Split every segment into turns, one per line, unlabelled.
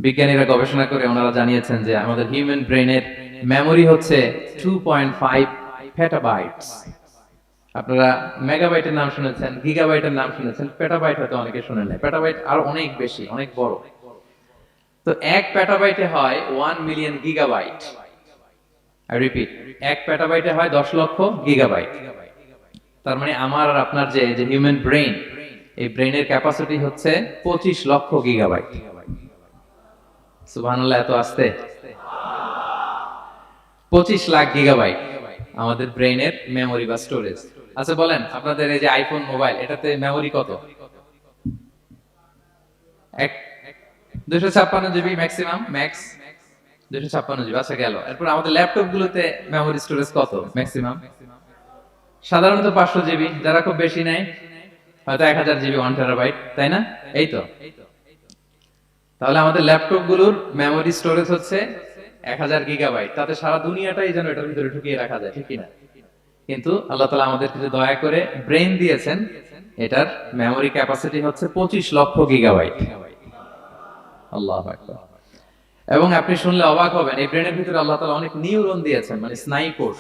বিজ্ঞানীরা গবেষণা করে ওনারা জানিয়েছেন যে আমাদের হিউম্যান ব্রেনের মেমোরি হচ্ছে 2.5 পেটাবাইটস। আপনারা মেগাবাইটের নাম শুনেছেন, গিগাবাইটের নাম শুনেছেন, পেটাবাইট হয়তো অনেকে শুনেন নাই। পেটাবাইট আরো অনেক বেশি, অনেক বড়। তো এক পেটাবাইটে হয় 1 মিলিয়ন গিগাবাইট। আই রিপিট, এক পেটাবাইটে হয় 10 লক্ষ গিগাবাইট। তার মানে আমার আর আপনার যে হিউম্যান ব্রেন, এই ব্রেনের ক্যাপাসিটি হচ্ছে 25 লক্ষ গিগাবাইট। সুবহানাল্লাহ, এত আসতে 25 লাখ গিগাবাইট আমাদের ব্রেনের মেমোরি বা স্টোরেজ। আচ্ছা বলেন, আপনাদের এই যে আইফোন মোবাইল, এটাতে মেমোরি কত? 256 জিবি ম্যাক্সিমাম, ম্যাক্স 256 জিবি। আচ্ছা গেল। এরপর আমাদের ল্যাপটপ গুলোতে মেমোরি স্টোরেজ কত ম্যাক্সিমাম? সাধারণত 500 জিবি, যারা খুব বেশি নেয় হয়তো 1000 জিবি, 1 টেরাবাইট, তাই না? এই তো। তাহলে আমাদের ল্যাপটপ গুলোর মেমোরি স্টোরেজ হচ্ছে 1000 গিগাবাইট। তাতে সারা দুনিয়াটাই যেন এটার ভিতরে ঢুকিয়ে রাখা যায়, ঠিক কিনা? কিন্তু আল্লাহ তাআলা আমাদের কিছু দয়া করে ব্রেন দিয়েছেন, এটার মেমোরি ক্যাপাসিটি হচ্ছে 25 লক্ষ গিগাবাইট। আল্লাহু আকবার। এবং আপনি শুনলে অবাক হবেন, এই ব্রেনের ভিতরে আল্লাহ তাআলা অনেক নিউরন দিয়েছেন, মানে স্নায়ু কোষ,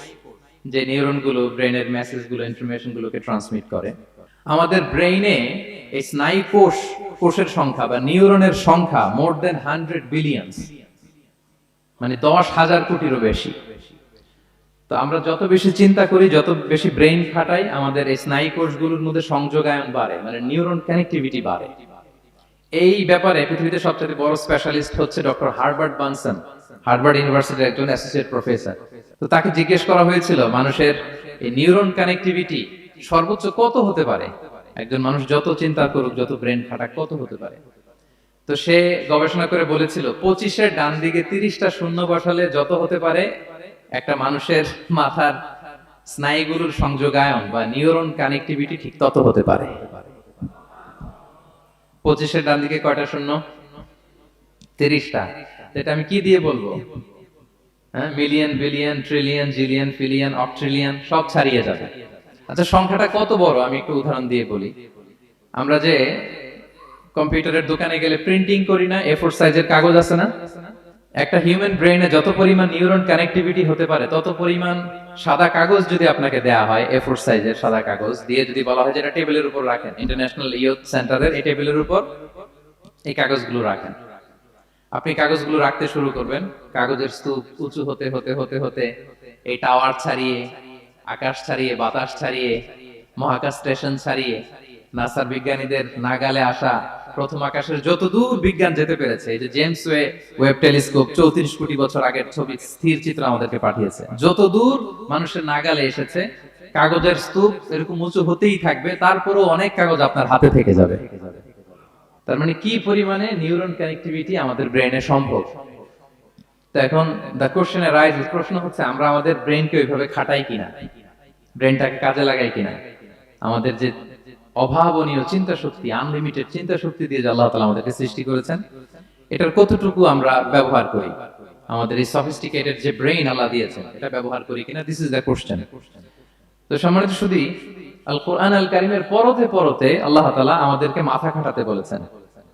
যে নিউরন গুলো ব্রেনের মেসেজ গুলো, ইনফরমেশন গুলোকে ট্রান্সমিট করে। আমাদের ব্রেইনে এই স্নায়ু কোষের সংখ্যা বা নিউরনের সংখ্যা মোর দেন 100 বিলিয়ন, মানে 10,000 কোটিরও বেশি। তো আমরা যত বেশি চিন্তা করি, যত বেশি ব্রেইন খাটাই, আমাদের এই স্নায়ু কোষগুলোর মধ্যে সংযোগায়ন বাড়ে, মানে নিউরন কানেক্টিভিটি বাড়ে। এই ব্যাপারে পৃথিবীতে সবচেয়ে বড় স্পেশালিস্ট হচ্ছে ডক্টর হার্বার্ট বানসন, হার্ভার্ড ইউনিভার্সিটির একজন অ্যাসোসিয়েট প্রফেসর। তো তাকে জিজ্ঞেস করা হয়েছিল মানুষের এই নিউরন কানেক্টিভিটি সর্বোচ্চ কত হতে পারে, একজন মানুষ যত চিন্তা করুক, যত ব্রেন খাটাক, কত হতে পারে। তো সে গবেষণা করে বলেছিল 25-এর ডান দিকে 30টা শূন্য বসালে যত হতে পারে, একটা মানুষের মাথার স্নায়ুগুলোর সংযোগায়ন বা নিউরন কানেক্টিভিটি ঠিক তত হতে পারে। 25-এর ডান দিকে কয়টা শূন্য? 30টা। এটা আমি কি দিয়ে বলবো? হ্যাঁ, মিলিয়ন, বিলিয়ন, ট্রিলিয়ন, জিলিয়ন, ফিলিয়ন, অক্ট্রিলিয়ন সব ছাড়িয়ে যাবে। আচ্ছা, সংখ্যাটা কত বড় আমি একটু উদাহরণ দিয়ে বলি। আমরা যে কম্পিউটারের দোকানে গেলে প্রিন্টিং করি না, A4 সাইজের কাগজ আছে না? একটা হিউম্যান ব্রেইনে যত পরিমাণ নিউরন কানেক্টিভিটি হতে পারে, তত পরিমাণ সাদা কাগজ যদি আপনাকে দেয়া হয়, A4 সাইজের সাদা কাগজ দিয়ে যদি বলা হয় যে এটা টেবিলের উপর রাখেন, ইন্টারন্যাশনাল ইয়ুথ সেন্টারের এই টেবিলের উপর এই কাগজগুলো রাখেন, আপনি কাগজগুলো রাখতে শুরু করবেন। কাগজের স্তূপ উঁচু হতে হতে হতে হতে এই টাওয়ার ছাড়িয়ে, আকাশ ছাড়িয়ে, বাতাস ছাড়িয়ে, মহাকাশ স্টেশন ছাড়িয়ে, নাসার বিজ্ঞানীদের নাগালে আসা প্রথম আকাশের যত দূর বিজ্ঞান যেতে পেরেছে, এই যে জেমস ওয়েব টেলিস্কোপ 34 কোটি বছর আগের ছবি, স্থির চিত্র আমাদেরকে পাঠিয়েছে, যত দূর মানুষের নাগালে এসেছে। কাগজের স্তূপ এরকম উঁচু হতেই থাকবে, তারপরেও অনেক কাগজ আপনার হাতে থেকে যাবে। তার মানে কি পরিমাণে নিউরন কানেক্টিভিটি আমাদের ব্রেনে সম্ভব। তো এখন দ্য কোশ্চেন রাইজেস, প্রশ্ন হচ্ছে আমরা আমাদের ব্রেনকে ওইভাবে খাটাই কিনা, ব্রেনটাকে কাজে লাগাই কিনা। আমাদের যে অভাবনীয় চিন্তা শক্তি, আনলিমিটেড চিন্তা শক্তি দিয়ে যে আল্লাহ তাআলা আমাদেরকে সৃষ্টি করেছেন, এটার কতটুকু আমরা ব্যবহার করি, আমাদের এই সফিস্টিকেটেড যে ব্রেইন আল্লাহ দিয়েছেন, এটা ব্যবহার করি কিনা, দিস ইজ দ্য কোশ্চেন। তো সম্মানিত শুধু আল কোরআন আল কারীমের পরতে পরতে আল্লাহ তাআলা আমাদেরকে মাথা খাটাতে বলেছেন,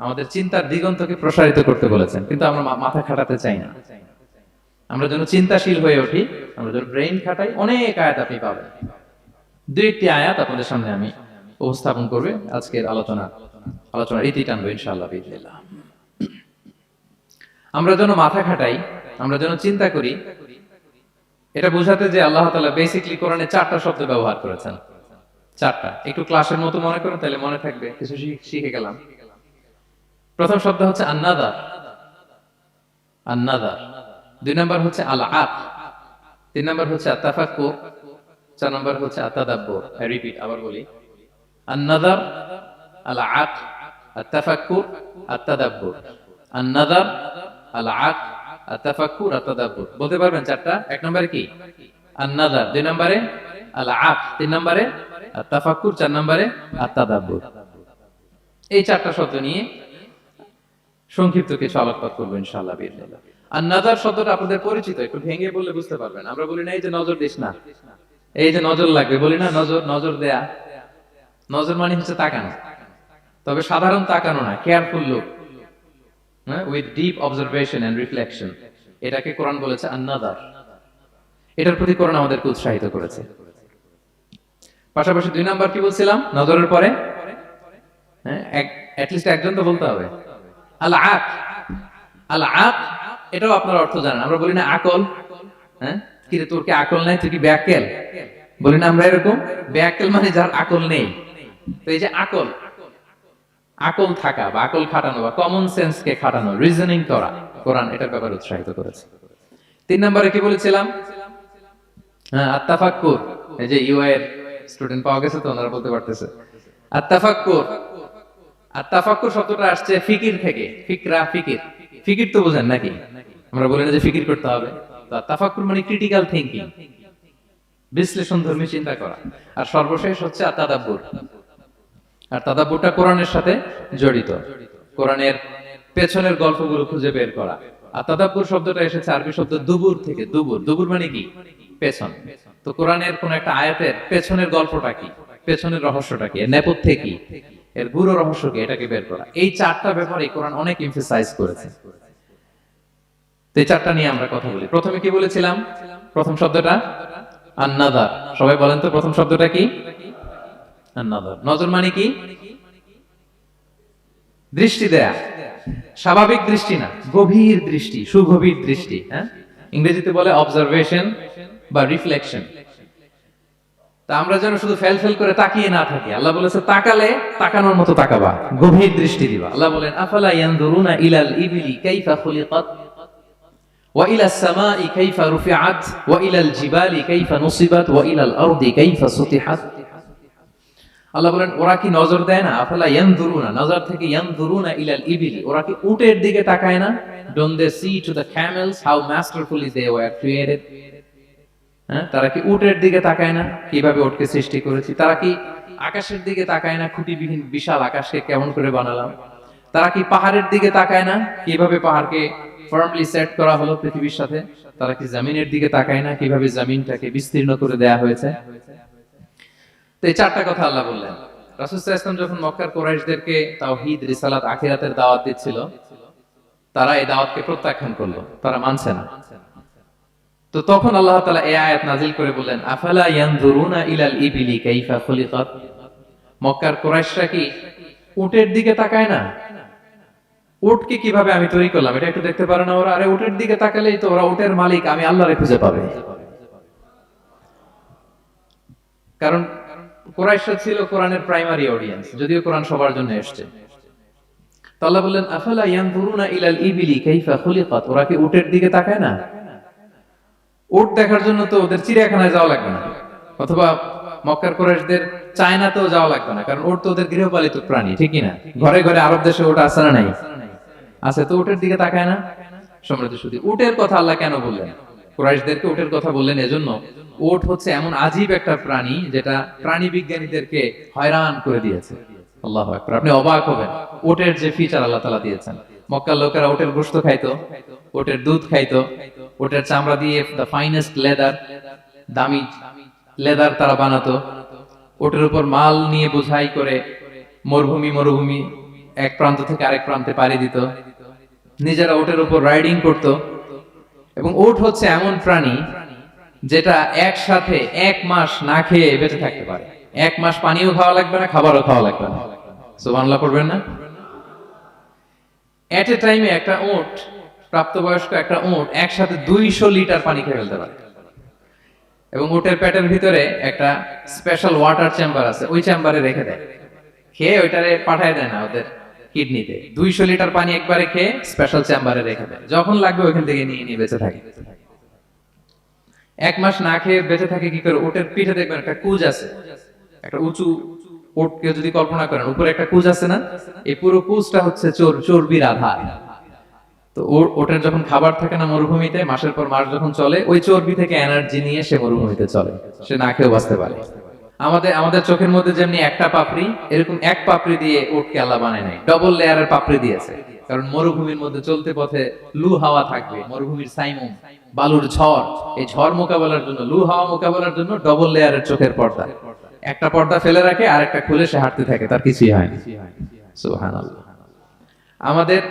আমাদের চিন্তার দিগন্তকে প্রসারিত করতে বলেছেন, কিন্তু আমরা মাথা খাটাতে চাই না। আমরা যেন চিন্তাশীল হয়ে উঠি, আমরা যেন ব্রেইন খাটাই। অনেক আয়াত আপনি পাবেন, দুই একটি আয়াত আপনাদের সামনে আমি উপস্থাপন করবে আজকের আলোচনার ইতি টানবো ইনশাআল্লাহ বিইজনিল্লাহ। আমরা যেন মাথা খাটাই, আমরা যেন চিন্তা করি, এটা বোঝাতে যে আল্লাহ তাআলা বেসিক্যালি কোরআনে 4টা শব্দ ব্যবহার করেছেন। 4টা, একটু ক্লাসের মতো মনে করুন, তাহলে মনে থাকবে, কিছু শিখে গেলাম। প্রথম শব্দ হচ্ছে আন-নাযার, আন-নাযার। 2 নাম্বার হচ্ছে আল-আক, 3 নাম্বার হচ্ছে আত-তাফাক্কুর, 4 নাম্বার হচ্ছে আত-তাদাব্বুর। আই রিপিট, আবার বলি, আন-নাযার, আল-আক, আত-তাফাক্কুর, আত-তাদাব্বুর। আন-নাযার, আল-আক, আত-তাফাক্কুর, আত-তাদাব্বুর। বলতে পারবেন 4টা? 1 নম্বরে কি? আন-নাযার, 2 নম্বরে আল-আক, 3 নম্বরে আত-তাফাক্কুর, 4 নম্বরে আত-তাদাব্বুর। এই 4টা শব্দ নিয়ে সংক্ষিপ্ত কিছু আলোকপাত করবো ইনশাআল্লাহ বিইজনিল্লাহ। আন-নাযার শব্দটা আপনাদের পরিচিত, একটু ভেঙে বললে বুঝতে পারবেন। আমরা বলি না এই যে নজর দিস না, এই যে নজর লাগবে, বলি না নজর দেয়া। নজর মানে হচ্ছে তাকানো, তবে সাধারণ তাকানো না, careful look. With deep observation and reflection, এটাকে কোরআন বলেছে আন-নাযার। এটার প্রতি কোরআন আমাদেরকে উৎসাহিত করেছে। পাশাপাশি 2 নাম্বার কি বলছিলাম নজরের পরে? অ্যাটলিস্ট একজন তো বলতে হবে, আল আক। আল আক, এটাও আপনার অর্থ জানেন। আমরা বলি না আকল, কি রে তোর কি আকল নাই, তুই কি ব্যাকেল, বলি না আমরা এরকম? ব্যাকেল মানে যার আকল নেই। তো এই যে আকল, আকল থাকা বা আকল খাটানো বা কমন সেন্স কে খাটানো, রিজনিং করা, কোরআন এটার ব্যাপারে উৎসাহিত করেছে। 3 নম্বরে কি বলেছিলাম? আত-তাফাক্কুর। এই যে ইউআই এর স্টুডেন্ট পাওয়া গেছে তো, ওনারা বলতে পারতেছে আত-তাফাক্কুর। আত-তাফাক্কুর শব্দটা আসছে ফিকির থেকে। ফিকরা, ফিকির। ফিকির তো বোঝেন নাকি? আমরা বলি না যে ফিকির করতে হবে। তো আত-তাফাক্কুর মানে ক্রিটিক্যাল থিংকিং, বিশ্লেষণধর্মী চিন্তা করা। আর সর্বশেষ হচ্ছে আত-তাদাব্বুর। আর তাদাব্বুরটা কোরআনের সাথে জড়িত, কোরআনের পেছনের গল্পগুলো খুঁজে বের করা। আর তাদাব্বুর শব্দটা এসেছে আরবি শব্দ দুবুর থেকে। দুবুর, দুবুর মানে কি? পেছন। তো কোরআনের কোন একটা আয়াতের পেছনের গল্পটা কি, পেছনের রহস্যটা কি, এর নেপথ্যে কি, এর গুরু রহস্য কি, এটাকে বের করা। এই 4টা ব্যাপারে কোরআন অনেক এমফাসাইজ করেছে। তো এই 4টা নিয়ে আমরা কথা বলি। প্রথমে কি বলেছিলাম? প্রথম শব্দটা আন-নাযার। সবাই বলেন তো প্রথম শব্দটা কি? আন-নাযার। নজর মানে কি? দৃষ্টি দেয়া, স্বাভাবিক দৃষ্টি না, গভীর দৃষ্টি, সুগভীর দৃষ্টি। ইংরেজিতে বলে অবজারভেশন বা রিফ্লেকশন। তা আমরা যেন শুধু ফেল ফেল করে তাকিয়ে না থাকি। আল্লাহ বলেছে তাকালে তাকানোর মতো তাকাবা, গভীর দৃষ্টি দিবা। আল্লাহ বলেন আফালা ইয়ানজুরুনা ইলাল ইবিলি কাইফা খুলিকাত ওয়া ইলাস সামাই কাইফা রুফিআত ওয়া ইলাল জিবালি কাইফা নুসিবাত ওয়া ইলাল আরদি কাইফা সুতিহাত। আল্লাহ বলেন ওরা কি নজর দেয় না? আফালা ইয়ানজুরুনা, নজর থেকে ইয়ানজুরুনা ইলাল ইবিলি, ওরা কি উটের দিকে তাকায় না? Don't they see to the camels how masterfully they were created? তারা কি উটের দিকে তাকায় না, কিভাবে উটকে সৃষ্টি করেছি? তারা কি আকাশের দিকে তাকায় না, খুঁটিবিহীন বিশাল আকাশকে কেমন করে বানালাম? তারা কি পাহাড়ের দিকে তাকায় না, কিভাবে পাহাড়কে ফার্মলি সেট করা হলো পৃথিবীর সাথে? তারা কি জমিনের দিকে তাকায় না, কিভাবে জমিনটাকে বিস্তীর্ণ করে দেয়া হয়েছে? তো এই 4টা কথা আল্লাহ বললেন। রাসূল সাল্লাল্লাহু আলাইহি ওয়াসাল্লাম যখন মক্কার কুরাইশদেরকে তাওহীদ, রিসালাত, আখিরাতের দাওয়াত দিচ্ছিল, তারা এই দাওয়াতকে প্রত্যাখ্যান করলো, তারা মানছে না। তো তখন আল্লাহ তাআলা এই আয়াত নাযিল করে বললেন আফালা ইয়ানজুরুনা ইলাল ইবিলি কাইফা খুলিকাত। মক্কার কুরাইশরা কি উটের দিকে তাকায় না? উটকে কিভাবে আমি তৈরি করলাম এটা একটু দেখতে পারে না ওরা? আরে উটের দিকে তাকালেই তো ওরা উটের মালিক আমি আল্লাহরে খুঁজে পাবে। কারণ কুরাইশরা ছিল কোরআনের প্রাইমারি অডিয়েন্স, যদিও কোরআন সবার জন্য এসেছে। তো আল্লাহ বললেন আফালা ইয়ানজুরুনা ইলাল ইবিলি কাইফা খুলিকাত, ওরা কি উটের দিকে তাকায় না? উট দেখার জন্য তো ওদের চিড়িয়াখানায় যাওয়া লাগবে না, অথবা মক্কার কুরাইশদের চায়নাতেও যাওয়া লাগবে না, কারণ উট তো ওদের গৃহপালিত প্রাণী, ঠিক কি না? ঘরে ঘরে আরব দেশে উট আছে না নাই? আছে। তো উটের দিকে তাকায় না। সম্মানিত সুধী, উটের কথা আল্লাহ কেন বললেন? কুরাইশদেরকে উটের কথা বললেন এজন্য, উট হচ্ছে এমন আজীব একটা প্রাণী যেটা প্রাণী বিজ্ঞানীদেরকে হয়রান করে দিয়েছে। আল্লাহু আকবার, আপনি অবাক হবেন উটের যে ফিচার আল্লাহ তাআলা দিয়েছেন। মক্কার লোকেরা উটের গোশত খাইতো, উটের দুধ খাইতো, উটের চামড়া দিয়ে দ্য ফাইনেস্ট লেদার, দামি লেদার তারা বানাতো। উটের উপর মাল নিয়ে বোঝাই করে মরুভূমি এক প্রান্ত থেকে আরেক প্রান্তে পাড়ি দিত, নিজেরা উটের উপর রাইডিং করত। এবং উট হচ্ছে এমন প্রাণী যেটা একসাথে 1 মাস না খেয়ে বেঁচে থাকতে পারে। 1 মাস পানিও খাওয়া লাগবে না, খাবারও খাওয়া লাগবে না। সুবহানাল্লাহ পড়বেন না? এট এ টাইমে একটা উট, প্রাপ্তবয়স্ক একটা উট একসাথে 200 লিটার পানি খেয়ে ফেলতে পারে। এবং উটের পেটের ভিতরে একটা স্পেশাল ওয়াটার চেম্বার আছে, ওই চেম্বারে রেখে দেয়, খেয়ে ওইটারে পাঠায় দেয় না ওদের কিডনিতে। 200 লিটার পানি একবারে খেয়ে স্পেশাল চেম্বারে রেখে দেয়, যখন লাগবে ওইখান থেকে নিয়ে নিয়ে বেঁচে থাকে। 1 মাস না খেয়ে বেঁচে থাকে কি করে? উটের পিঠে দেখবেন একটা কুজ আছে, একটা উঁচু উটকে যদি কল্পনা করেন, উপরে একটা কুজ আছে না? এই পুরো কুজটা হচ্ছে চর্বির আধার। তো ওটার যখন খাবার থাকে না মরুভূমিতে, মাসের পর মাস যখন চলে, ওই চর্বি থেকে এনার্জি নিয়ে সে মরুভূমিতে চলে, সে না খেয়েও বাঁচতে পারে। আমাদের চোখের মধ্যে যেমনি একটা পাপড়ি, এরকম এক পাপড়ি দিয়ে উটকে আল্লাহ বানায় নাই, ডবল লেয়ারের পাপড়ি দিয়েছে। কারণ মরুভূমির মধ্যে চলতে পথে লু হাওয়া থাকবে, মরুভূমির সাইমুম, বালুর ঝড়, এই ঝড় মোকাবেলার জন্য, লু হাওয়া মোকাবেলার জন্য ডবল লেয়ারের চোখের পর্দা। একটা পর্দা ফেলে রাখে আর একটা খুলে সে হাঁটতে থাকে, তার কিছুই হয় না। সুবহানাল্লাহ। আমাদের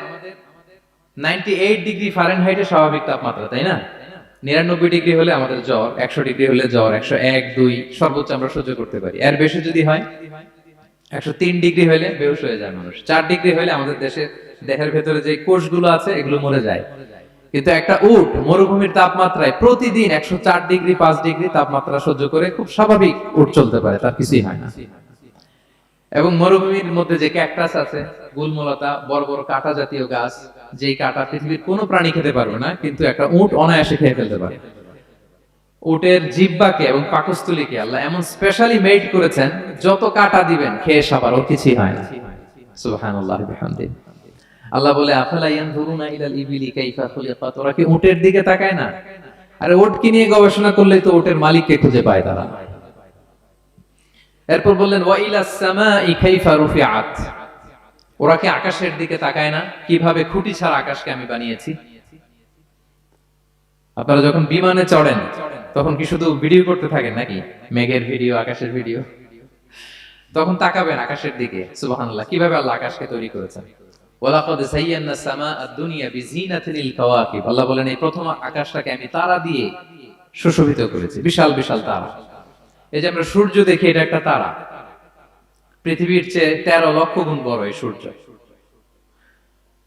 98 ডিগ্রি ফারেনহাইটে স্বাভাবিক তাপমাত্রা, তাই না? 99 ডিগ্রি হলে আমাদের জ্বর, 100 ডিগ্রি হলে জ্বর, 101, 2 সর্বোচ্চ আমরা সহ্য করতে পারি। এর বেশি যদি হয়, 103 ডিগ্রি হলে বেহুশ হয়ে যায় মানুষ। 4 ডিগ্রি হলে আমাদের দেহের ভেতরে যে কোষগুলো আছে এগুলো মরে যায়। কিন্তু একটা উট মরুভূমির তাপমাত্রায় প্রতিদিন 104 ডিগ্রি, 5 ডিগ্রি তাপমাত্রা সহ্য করে খুব স্বাভাবিক উট চলতে পারে, তার কিছুই হয় না। এবং মরুভূমির মধ্যে যে ক্যাকটাস আছে, গুলমলতা, বড় বড় কাঁটা জাতীয় গাছ, যেই কাঁটা পৃথিবীর কোনো প্রাণী খেতে পারবে না, কিন্তু একটা উট অনায়াসে খেয়ে ফেলতে পারে। উটের জিহ্বাকে এবং পাকস্থলীকে আল্লাহ এমন স্পেশালি মেড করেছেন, যত কাঁটা দিবেন খেয়ে সাবার ওর কিছুই হয় না। সুবহানাল্লাহ বিহামদি। আল্লাহ বলে, আফালা ইয়ানজুরুনা ইলাল ইবিলি কাইফা খুলিকাত, ওরা কি উটের দিকে তাকায় না? আরে উটকে নিয়ে গবেষণা করলেই তো উটের মালিককে খুঁজে পায় তারা। এরপর বললেন, ওয়া ইলাস সামাই কাইফা রুফিআত, ওরা কি আকাশের দিকে তাকায় না, কিভাবে খুঁটি ছাড়া আকাশকে আমি বানিয়েছি। আপনারা যখন বিমানে চড়েন তখন কি শুধু ভিডিও করতে থাকেন নাকি? মেঘের ভিডিও, আকাশের ভিডিও, তখন তাকাবেন আকাশের দিকে। সুবহানাল্লাহ, কিভাবে আল্লাহ আকাশকে তৈরি করেছেন। ওয়ালাকাদ যায়্যানা সামাআ দুনিয়া বিজিনাতিল কাওয়াকিব, আল্লাহ বলেন এই প্রথম আকাশটাকে আমি তারা দিয়ে সুশোভিত করেছি, বিশাল বিশাল তারা। এই যে আমরা সূর্য দেখি, এটা একটা তারা, পৃথিবীর চেয়ে 13 লক্ষ গুণ বড় এই সূর্য।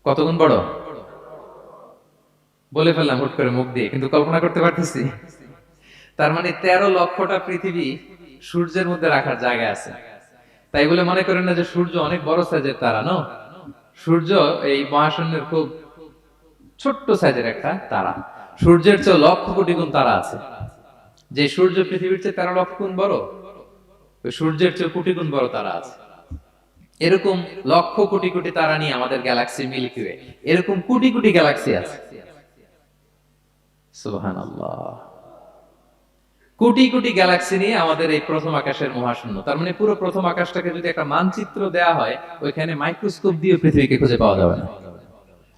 কত গুণ বড় বলে ফেললাম হুট করে মুখ দিয়ে, কিন্তু কল্পনা করতে পারতেছি। তার মানে 13 লক্ষটা পৃথিবী সূর্যের মধ্যে রাখার জায়গা আছে। তাই বলে মনে করেন না যে সূর্য অনেক বড় সাইজের তারা। নো, সূর্য এই মহাশূন্যের খুব ছোট্ট সাইজের একটা তারা। সূর্যের চেয়ে লক্ষ কোটি গুণ তারা আছে। যে সূর্য পৃথিবীর চেয়ে 13 লক্ষ গুণ বড়, ওই সূর্যের চেয়ে কোটি গুণ বড় তারা আছে। এরকম লক্ষ কোটি কোটি তারা নিয়ে আমাদের গ্যালাক্সি মিল্কি ওয়ে, এরকম কোটি কোটি গ্যালাক্সি আছে। সুবহানাল্লাহ, কোটি কোটি গ্যালাক্সি নিয়ে আমাদের এই প্রথম আকাশের মহাশূন্য। তার মানে পুরো প্রথম আকাশটাকে যদি একটা মানচিত্র দেয়া হয়, ওইখানে মাইক্রোস্কোপ দিয়ে পৃথিবীকে খুঁজে পাওয়া যাবে না।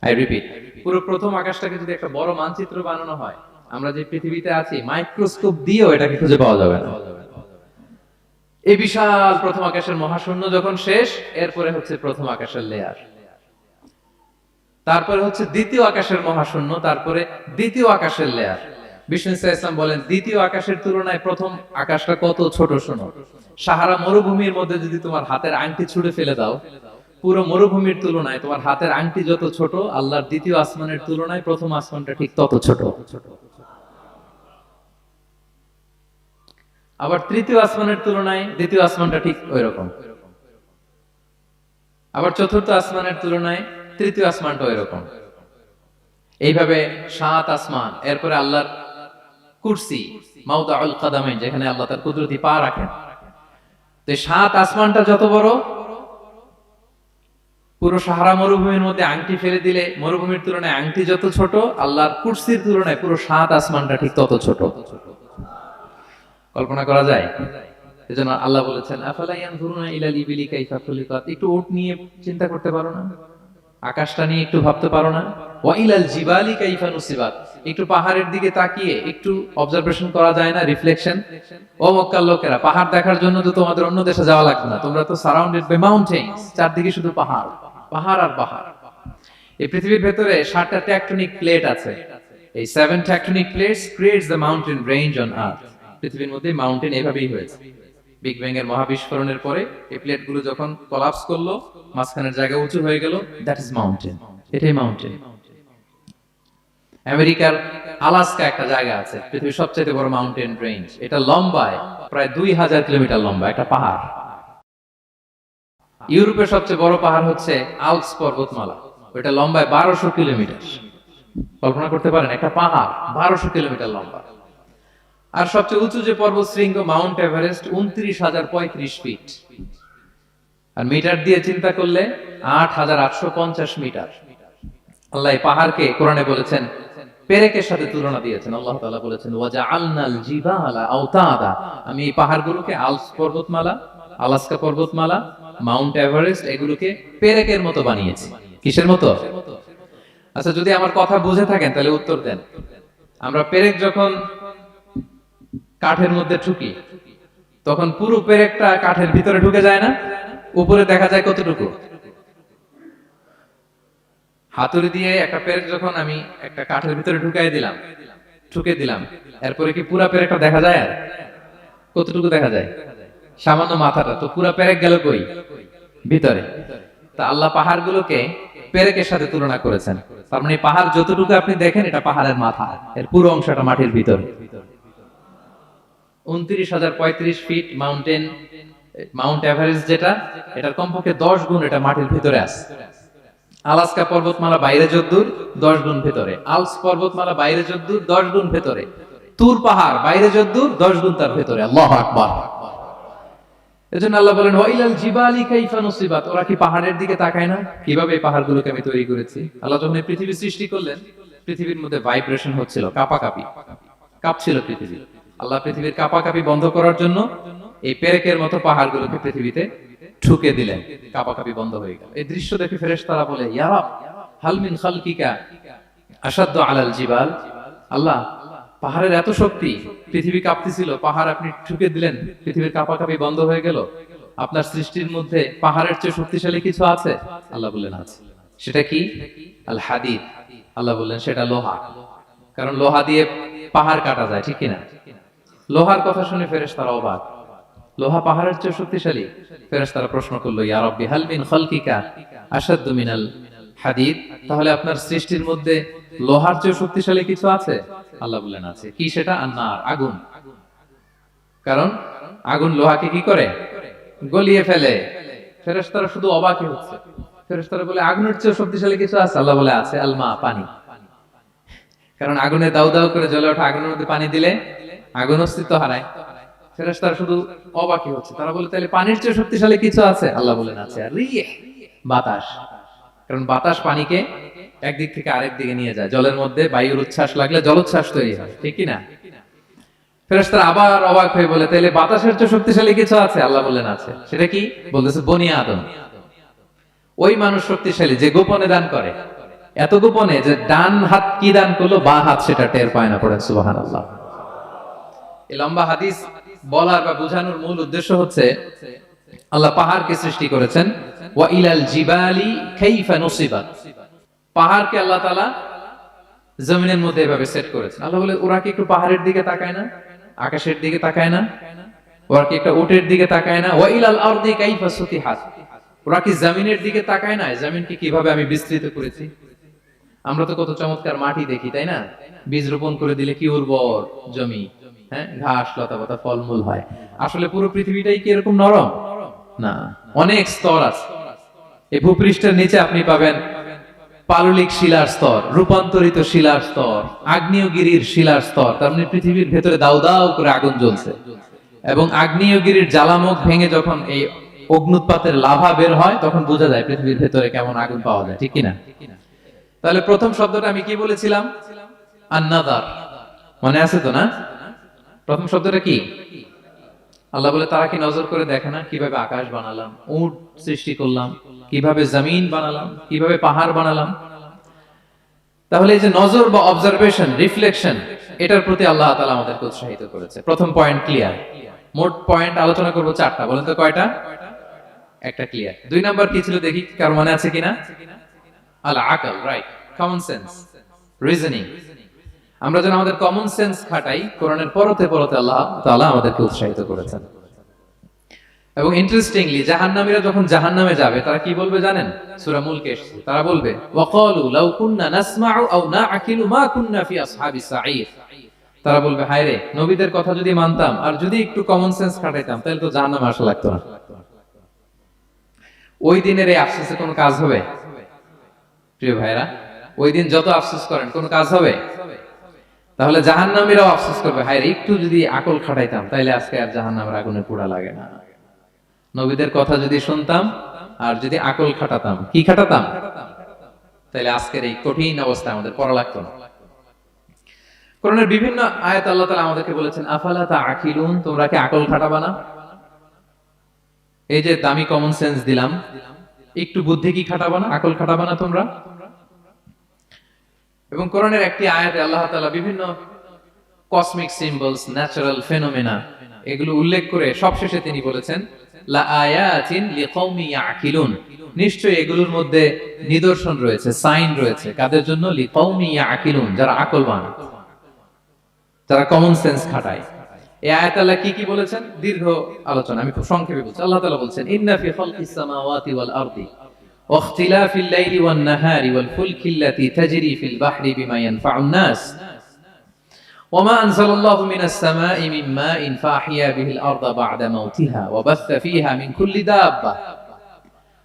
আই রিপিট, পুরো প্রথম আকাশটাকে যদি একটা বড় মানচিত্র বানানো হয়, আমরা যে পৃথিবীতে আছি, মাইক্রোস্কোপ দিয়েও এটাকে খুঁজে পাওয়া যাবে না। এই বিশাল প্রথম আকাশের মহাশূন্য যখন শেষ, এরপরে হচ্ছে প্রথম আকাশের লেয়ার, তারপরে হচ্ছে দ্বিতীয় আকাশের মহাশূন্য, তারপরে দ্বিতীয় আকাশের লেয়ার। বিষ্ণু ইসলাম বলেন, দ্বিতীয় আকাশের তুলনায় প্রথম আকাশটা কত ছোট শোনো। সাহারা মরুভূমির মধ্যে যদি তোমার হাতের আংটি ছুঁড়ে ফেলে দাও, পুরো মরুভূমির তুলনায় তোমার হাতের আংটি যত ছোট, আল্লাহর দ্বিতীয় আসমানের তুলনায় প্রথম আসমানটা ঠিক তত ছোট। আবার তৃতীয় আসমানের তুলনায় দ্বিতীয় আসমানটা ঠিক ওই রকম। আবার চতুর্থ আসমানের তুলনায় তৃতীয় আসমানটা ওই রকম। এইভাবে 7 আসমান, এরপরে আল্লাহর কুরসি, মাওদাউল কাদামাইন, যেখানে আল্লাহ তার কুদরতি পা রাখেন। তো 7 আসমানটা যত বড়, পুরো সাহারা মরুভূমির মধ্যে আংটি ফেলে দিলে মরুভূমির তুলনায় আংটি যত ছোট, আল্লাহর কুরসির তুলনায় পুরো 7 আসমানটা ঠিক তত ছোট। কল্পনা করা যায়? এজন্য আল্লাহ বলেছেন, আফালা ইয়ানজুরুনা ইলাল ইবিলি কাইফা খুলিকাত, একটু উট নিয়ে চিন্তা করতে পারো না? আকাশটা নিয়ে একটু ভাবতে পারো না? ওয়া ইলাল জিবালি কাইফা নুসিবাত, একটু পাহাড়ের দিকে তাকিয়ে একটু অবজারভেশন করা যায় না, রিফ্লেকশন। ও মক্কার লোকেরা, পাহাড় দেখার জন্য তো তোমাদের অন্য দেশে যাওয়া লাগবে না, তোমরা তো সারাউন্ডেড বাই মাউন্টেন্স, চারদিকে শুধু পাহাড়, পাহাড় আর পাহাড়। এই পৃথিবীর ভেতরে 7টা টেকটনিক প্লেট আছে। এই 7 tectonic plates creates the mountain range on earth. পৃথিবীর মধ্যে মাউন্টেন এভাবেই হয়েছে। বিগ ব্যাং এর মহাবিস্ফোরণের পরে এই প্লেটগুলো যখন কোলাপস করলো, মাঝখানের জায়গা উঁচু হয়ে গেল, দ্যাট ইজ মাউন্টেন। এটাই মাউন্টেন। আমেরিকার আলাস্কা একটা জায়গা আছে, পৃথিবীর সবচেয়ে বড় মাউন্টেন রেঞ্জ। এটা লম্বায় প্রায় 2000 কিলোমিটার লম্বা একটা পাহাড়। ইউরোপের সবচেয়ে বড় পাহাড় হচ্ছে আল্পস পর্বতমালা, ওটা লম্বায় 1200 কিলোমিটার। কল্পনা করতে পারেন, একটা পাহাড় 1200 কিলোমিটার লম্বা। আর সবচেয়ে উঁচু যে পর্বতশৃঙ্গ মাউন্ট এভারেস্ট, 29,035 ফিট। আর মিটার দিয়ে চিন্তা করলে 8,850 মিটার। আল্লাহ এই পাহাড়কে কোরআনে বলেছেন, পেরেকের সাথে তুলনা দিয়েছেন। আল্লাহ তাআলা বলেছেন, ওয়াজআলনাল জিবালা আওতাদা, আমি এই পাহাড়গুলোকে আল্পস পর্বতমালা, আলাস্কা পর্বতমালা, মাউন্ট এভারেস্ট, এগুলোকে পেরেকের মতো বানিয়েছি। কিসের মতো? আচ্ছা, যদি আমার কথা বুঝে থাকেন তাহলে উত্তর দেন। আমরা পেরেক যখন কাঠের মধ্যে ঠুকি, তখন পুরো পেরেকটা কাঠের ভিতরে ঢুকে যায় না? উপরে দেখা যায় কতটুকু? হাতুড়ি দিয়ে একটা পেরেক যখন আমি একটা কাঠের ভিতরে ঠুকে দিলাম, এরপরে কি পুরা পেরেকটা দেখা যায়? আর কতটুকু দেখা যায়? সামান্য মাথাটা, তো পুরা পেরেক গেল কই? ভিতরে। তা আল্লাহ পাহাড়গুলোকে পেরেকের সাথে তুলনা করেছেন। তার মানে পাহাড় যতটুকু আপনি দেখেন, এটা পাহাড়ের মাথা, এর পুরো অংশটা মাটির ভিতরে। 29,035 ফিট মাউন্ট এভারেস্ট যেটা, এটার কমপক্ষে 10 গুণ এটা মাটির ভিতরে আছে। আলাস্কা পর্বতমালা বাইরে যদ্দূর, 10 গুণ ভেতরে। আলস পর্বতমালা বাইরে যদ্দূর, 10 গুণ ভেতরে। তুর পাহাড় বাইরে যদ্দূর, 10 গুণ তার ভেতরে। আল্লাহু আকবার। এজন্য আল্লাহ বলেন ওয়াইলাল জিবালি কাইফা নুসিবাত, ওরা কি পাহাড়ের দিকে তাকায় না কিভাবে এই পাহাড়গুলোকে আমি তৈরি করেছি। আল্লাহ যখন এই পৃথিবী সৃষ্টি করলেন, পৃথিবীর মধ্যে ভাইব্রেশন হচ্ছিল, কাঁপছিল পৃথিবী। আল্লাহ পৃথিবীর কাঁপাকাঁপি বন্ধ করার জন্য এই পেরেকের মতো পাহাড়গুলোকে পৃথিবীতে ঠুকে দিলেন, কাঁপাকাঁপি বন্ধ হয়ে গেল। এই দৃশ্য দেখে ফেরেশতারা বলে ইয়া রাব হাল মিন খালকিকা আশাদ্দু আলাল জিবাল, আল্লাহ পাহাড়ের এত শক্তি, পৃথিবী কাঁপতেছিল, পাহাড় আপনি ঠুকে দিলেন, পৃথিবীর কাঁপাকাঁপি বন্ধ হয়ে গেল। আপনার সৃষ্টির মধ্যে পাহাড়ের চেয়ে শক্তিশালী কিছু আছে? আল্লাহ বললেন আছে। সেটা কি? আল হাদিদ। আল্লাহ বললেন সেটা লোহা, কারণ লোহা দিয়ে পাহাড় কাটা যায়, ঠিক কিনা? লোহার কথা শুনে ফেরেশতারা অবাক, লোহা পাহাড়ের চেয়ে শক্তিশালী। ফেরেশতারা প্রশ্ন করলো ইয়া রাব্বি হাল মিন খালকিকা আশাদ্দু মিনাল হাদিদ, তাহলে আপনার সৃষ্টির মধ্যে লোহার চেয়ে শক্তিশালী কিছু আছে? আল্লাহ বললেন আছে। কি সেটা? আন্নার, আগুন। কারণ আগুন লোহাকে কি করে? গলিয়ে ফেলে। ফেরেশতারা শুধু অবাকই হচ্ছে। ফেরেশতারা বলে আগুনের চেয়ে শক্তিশালী কিছু আছে? আল্লাহ বলে আছে আল মা, পানি। কারণ আগুনে দাউ দাউ করে জ্বলে ওঠা আগুনের মধ্যে পানি দিলে আগুন অস্তিত্ব হারায়। ফেরেশতারা শুধু অবাকই হচ্ছে। তারা বলে তাহলে পানির চেয়ে শক্তিশালী কিছু আছে? আল্লাহ বলেন আছে আর রিহ, বাতাস। কারণ বাতাস পানিকে একদিক থেকে আরেক দিকে নিয়ে যায়। জলের মধ্যে বায়ুর উচ্ছ্বাস লাগলে জলোচ্ছ্বাস তৈরি হয়, ঠিক কি না? ফেরেশতারা আবার অবাক হয়ে বলে তাহলে বাতাসের চেয়ে শক্তিশালী কিছু আছে? আল্লাহ বললেন আছে। সেটা কি? বলতেছে বনি আদম। ওই মানুষ শক্তিশালী যে গোপনে দান করে, এত গোপনে যে ডান হাত কি দান করলো, বাঁ হাত সেটা টের পায় না। পড়েন সুবহানাল্লাহ। এই লম্বা হাদিস বলার বা বোঝানোর মূল উদ্দেশ্য হচ্ছে আল্লাহ পাহাড়কে সৃষ্টি করেছেন। ওয়া ইলাল জিবালি কাইফা নুসিবাত, পাহাড়কে আল্লাহ তাআলা জমিনের মধ্যে এভাবে সেট করেছেন। আল্লাহ বলে ওরা কি একটু পাহাড়ের দিকে তাকায় না, আকাশের দিকে তাকায় না? ওরা কি একটা উটের দিকে তাকায় না? ওয়া ইলাল আরদি কাইফা সুতিহাত, ওরা কি জমিনের দিকে তাকায় না, জমিনকে কিভাবে আমি বিস্তৃত করেছি। আমরা তো কত চমৎকার মাটি দেখি, তাই না? বীজ রোপণ করে দিলে কি উর্বর জমি, হ্যাঁ, ঘাস লতা পাতা ফলমূল হয়। আসলে পুরো পৃথিবীটাই কি এরকম নরম? না, অনেক স্তর আছে। এই ভূপৃষ্ঠের নিচে আপনি পাবেন পাললিক শিলার স্তর, রূপান্তরিত শিলার স্তর, আগ্নেয়গিরির শিলার স্তর। তার মানে পৃথিবীর ভেতরে দাউ দাউ করে আগুন জ্বলছে, এবং আগ্নেয়গিরির জ্বালামুখ ভেঙে যখন এই অগ্নুৎপাতের লাভা বের হয়, তখন বোঝা যায় পৃথিবীর ভেতরে কেমন আগুন পাওয়া যায়, ঠিক কিনা? তাহলে প্রথম শব্দটা আমি কি বলেছিলাম? আন-নাযার। মনে আছে তো না? প্রথম শব্দটা কি? আল্লাহ বলে তারা কি নজর করে দেখে না কিভাবে আকাশ বানালাম, উট সৃষ্টি করলাম, কিভাবে জমিন বানালাম, কিভাবে পাহাড় বানালাম। তাহলে এই যে নজর বা অবজারভেশন, রিফ্লেকশন, এটার প্রতি আল্লাহ তাআলা আমাদেরকে উৎসাহিত করেছে। প্রথম পয়েন্ট ক্লিয়ার। মোট পয়েন্ট আলোচনা করব 4টা। বলেন তো কয়টা? একটা ক্লিয়ার। 2 নাম্বার কি ছিল দেখি, কার মনে আছে কিনা? আল আকল, রাইট, কমন সেন্স, রিজনিং। আমরা যেন আমাদের কমন সেন্স খাটাই, কোরআনের পরতে পরতে আল্লাহ তাআলা আমাদেরকে উৎসাহিত করেছেন। এবং ইন্টারেস্টিংলি জাহান্নামীরা যখন জাহান্নামে যাবে, তারা কি বলবে জানেন? সূরা মুলকে এসেছে, তারা বলবে ওয়াকালু লাউ কুননা নাসমাউ আও নাআকিলু মা কুননা ফি আসহাবিস সাঈর। তারা বলবে হায় রে, নবীদের কথা যদি মানতাম আর যদি একটু কমন সেন্স খাটাইতাম, তাহলে তো জাহান্নামে আসা লাগতো না। ওই দিনের এই আফসোসে কোনো কাজ হবে? প্রিয় ভাইরা, ওই দিন যত আফসোস করেন কোনো কাজ হবে? তাহলে জাহান্নামীরাও আফসোস করবে হায় রে, একটু যদি আকল খাটাইতাম তাইলে আজকে আর জাহান্নামের আগুনে পোড়া লাগে না। নবীদের কথা যদি শুনতাম আর যদি আকল খাটাতাম, কি খাটাতাম, তাহলে আজকের এই কঠিন অবস্থা আমাদের পড়া লাগতো না। কোরআনের বিভিন্ন আয়াত আল্লাহ তাআলা আমাদেরকে বলেছেন আফালা তাআকিলুন, তোমরা কি আকল খাটাবা না? এই যে দামি কমন সেন্স দিলাম, একটু বুদ্ধি কি খাটাবা না, আকল খাটাবা না তোমরা? এবং কোরআনের একটি আয়াতে আল্লাহ তাআলা বিভিন্ন কসমিক সিম্বলস, ন্যাচারাল ফেনোমেনা এগুলো উল্লেখ করে সবশেষে তিনি বলেছেন লা আয়াতিন লিকৌমি ইয়াকিলুন, নিশ্চয়ই এগুলোর মধ্যে নিদর্শন রয়েছে, সাইন রয়েছে, কাদের জন্য? লিকৌমি ইয়াকিলুন, যারা আকলবান, যারা কমন সেন্স খাটায়। এই আয়াত আল্লাহ কি কি বলেছেন? দীর্ঘ আলোচনা, আমি খুব সংক্ষেপে বলছি। আল্লাহ তাআলা বলছেন ইন্না ফি খালকিস সামাওয়াতি ওয়াল আরদি ওয়া ইখতিলাফিল লাইলি ওয়ান নাহারি ওয়াল ফুলকি আল্লাতী তাজরি ফিল বাহরি বিমা ইয়ানফাউন নাস ওয়া মা আনজালাল্লাহু মিনাস সামাই মিন মাইন ফাহিয়া বিহিল আরদা বা'দা মাউতিহা ওয়া বাসসা ফিহা মিন কুল্লি দাব্বা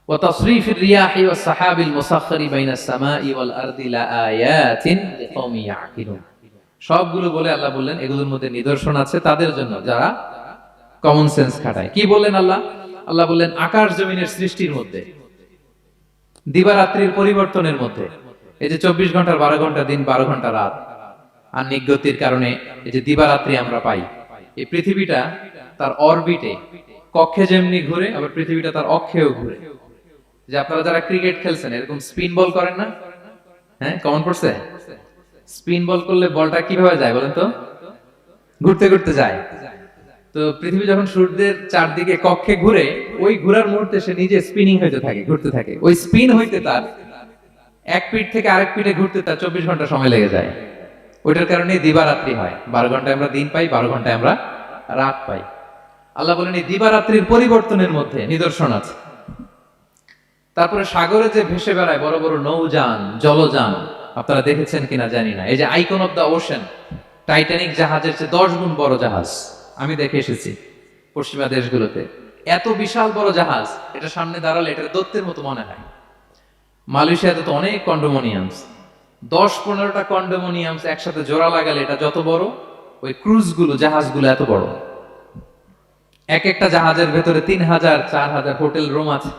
ওয়া তাসরিফির রিয়াহি ওয়াস সাহাবিল মুসাখখারি বাইনাস সামাই ওয়াল আরদি লাআয়াতিন লিকওমি ইয়াকিলুন। সবগুলো বলে আল্লাহ বললেন এগুলোর মধ্যে নিদর্শন আছে তাদের জন্য যারা কমন সেন্স খাটায়। কি বললেন আল্লাহ? আল্লাহ বললেন আকাশ জমিনের সৃষ্টির মধ্যে, দিবারাত্রির পরিবর্তনের মধ্যে, এই যে 24 ঘন্টার 12 ঘন্টা দিন, 12 ঘন্টা রাত, আহ্নিক গতির কারণে এই যে দিবারাত্রি আমরা পাই, এই পৃথিবীটা তার অরবিটে কক্ষে যেমনি ঘুরে, আবার পৃথিবীটা তার অক্ষেও ঘুরে। যে আপনারা যারা ক্রিকেট খেলছেন এরকম স্পিন বল করেন না? হ্যাঁ, কমন পড়ছে? স্পিন বল করলে বলটা কিভাবে যায় বলেন তো? ঘুরতে ঘুরতে যায়। তো পৃথিবী যখন সূর্যের চারদিকে কক্ষে ঘুরে, ওই ঘোরার মুহূর্তে সে নিজে স্পিনিং হইতে থাকে, ঘুরতে থাকে। ওই স্পিন হইতে তার এক পিঠ থেকে আরেক পিঠে ঘুরতে তার 24 ঘন্টা সময় লেগে যায়। ওইটার কারণে দিবারাত্রি হয়। 12 ঘন্টায় আমরা দিন পাই, 12 ঘন্টায় আমরা রাত পাই। আল্লাহ বলেন এই দিবারাত্রির পরিবর্তনের মধ্যে নিদর্শন আছে। তারপরে সাগরে যে ভেসে বেড়ায় বড় বড় নৌযান, জলযান, আপনারা দেখেছেন কিনা জানি না, এই যে icon of the ocean, Titanic জাহাজের চেয়ে 10 গুণ বড় জাহাজ, আমি দেখে এসেছি পশ্চিমা দেশগুলোতে। এত বিশাল বড় জাহাজ, এটা সামনে দাঁড়ালে এটা দত্তের মতো মনে হয়। মালয়েশিয়াতে তো অনেক কন্ডোমোনিয়ামস, 10-15টা কন্ডোমোনিয়ামস একসাথে জোড়া লাগালে এটা যত বড়, ওই ক্রুজগুলো, জাহাজগুলো এত বড়। এক একটা জাহাজের ভেতরে 3000-4000 হোটেল রুম আছে,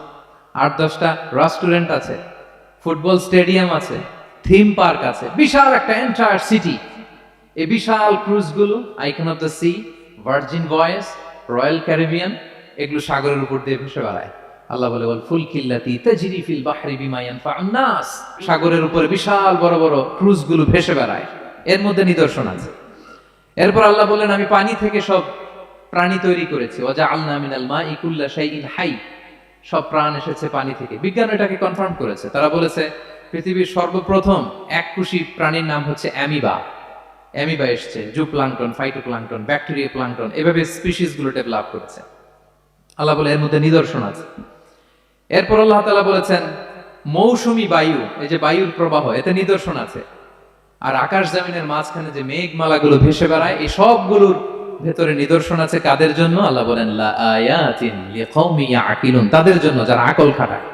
8-10টা রেস্টুরেন্ট আছে, ফুটবল স্টেডিয়াম আছে, থিম পার্ক আছে, বিশাল একটা এন্টায়ার সিটি। এই বিশাল ক্রুজগুলো, Icon of the Sea, Virgin Voyage, Royal Caribbean, এগুলো সাগরের উপর দিয়ে ভেসে বেড়ায়। আল্লাহ বলে ওয়াল ফুলকি আল্লাতী তাজরি ফিল বাহরি বিমা ইয়ানফাউন নাস, সাগরের উপরে বিশাল বড় বড় ক্রুজগুলো ভেসে বেড়ায়, এর মধ্যে নিদর্শন আছে। এরপর আল্লাহ বলেন আমি পানি থেকে সব প্রাণী তৈরি করেছি, ওয়া জাআলনা মিনাল মাই কুল্লা শাইইন হাই, সব প্রাণ এসেছে পানি থেকে। বিজ্ঞান এটাকে কনফার্ম করেছে। তারা বলেছে পৃথিবীর সর্বপ্রথম এককোষী প্রাণীর নাম হচ্ছে অ্যামিবা। অ্যামিবা এসছে, জুপ্লাঙ্কটন, ফাইটোপ্লাঙ্কটন, ব্যাকটেরিয়া প্লাঙ্কটন, এভাবে স্পিসিস গুলো ডেভেলপ করেছে। আল্লাহ বলে এর মধ্যে নিদর্শন আছে। এরপর আল্লাহ তাআলা বলেছেন মৌসুমী বায়ু, এই যে বায়ুর প্রবাহ, এতে নিদর্শন আছে। আর আকাশ জমিনের মাঝখানে যে মেঘমালাগুলো ভেসে বেড়ায়, এই সবগুলোর ভেতরে নিদর্শন আছে। কাদের জন্য? আল্লাহ বলেন লা আয়াতিন লিকওমি ইয়াকিলুন, তাদের জন্য যারা আকল খাটায়,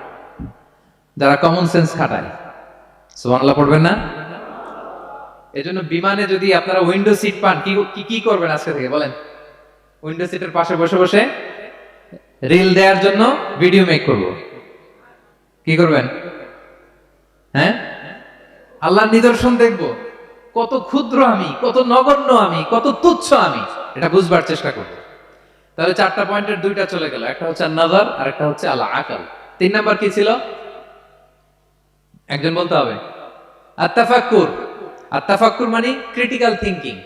যারা কমন সেন্স খাটায়। সুবহানাল্লাহ পড়বেন না? এজন্য বিমানে যদি আপনারা উইন্ডো সিট পান, কি করবেন আজকে থেকে বলেন? উইন্ডো সিটের পাশে বসে বসে রিল দেওয়ার জন্য ভিডিও মেক করব। কি করবেন? হ্যাঁ, আল্লাহর নিদর্শন দেখব, কত ক্ষুদ্র আমি, কত নগণ্য আমি, কত তুচ্ছ আমি, এটা বুঝবার চেষ্টা করব। তাহলে 4টা পয়েন্টের 2টা চলে গেল, একটা হচ্ছে নাযার আর একটা হচ্ছে আল আকল। 3 নাম্বার কি ছিল? একজন বলতে হবে। আত-তাফাক্কুর। আত-তাফাক্কুর মানে ক্রিটিক্যাল থিংকিং।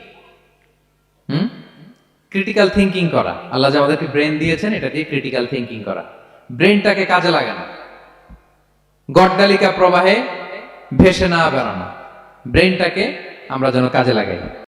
ক্রিটিক্যাল থিংকিং করা। আল্লাহ যে আমাদেরকে ব্রেন দিয়েছেন, এটা দিয়ে ক্রিটিক্যাল থিংকিং করা, ব্রেনটাকে কাজে লাগানো, গড্ডালিকা প্রবাহে ভেসে না বেড়ানো, ব্রেনটাকে আমরা যেন কাজে লাগাই।